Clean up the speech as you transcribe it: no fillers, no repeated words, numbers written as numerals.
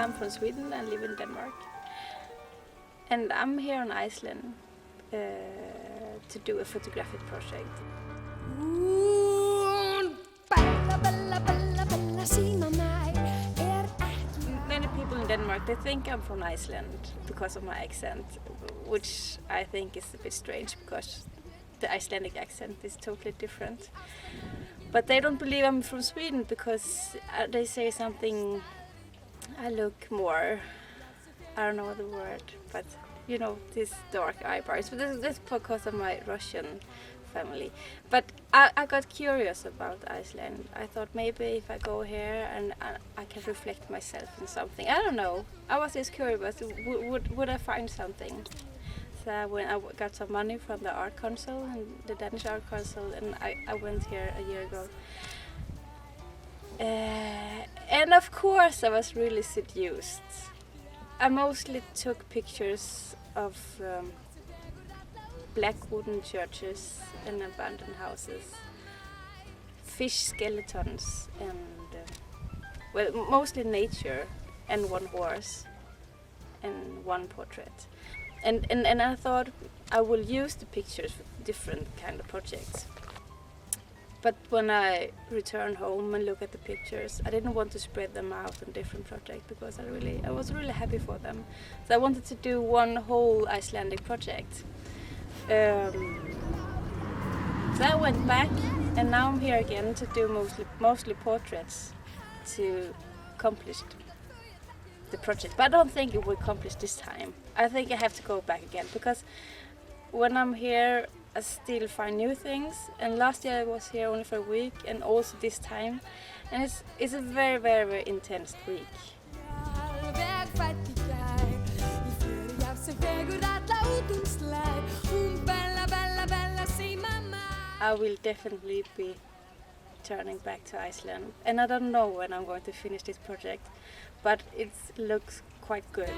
I'm from Sweden and live in Denmark. And I'm here in Iceland to do a photographic project. Many people in Denmark, they think I'm from Iceland because of my accent, which I think is a bit strange because the Icelandic accent is totally different. But they don't believe I'm from Sweden because they say something, I look more, I don't know the word, but you know, these dark eyebrows. But this is because of my Russian family. But I got curious about Iceland. I thought maybe if I go here and I can reflect myself in something. I don't know. I was just curious, would I find something? So when I got some money from the art council, and the Danish art council, and I went here a year ago. And of course I was really seduced. I mostly took pictures of black wooden churches and abandoned houses, fish skeletons, and well, mostly nature, and one horse and one portrait. And I thought I will use the pictures for different kind of projects. But when I returned home and look at the pictures, I didn't want to spread them out on different projects because I was really happy for them. So I wanted to do one whole Icelandic project. So I went back, and now I'm here again to do mostly portraits to accomplish the project. But I don't think it will accomplish this time. I think I have to go back again because when I'm here I still find new things, and last year I was here only for a week, and also this time, and it's a very, very, very intense week. I will definitely be turning back to Iceland, and I don't know when I'm going to finish this project, but it looks quite good.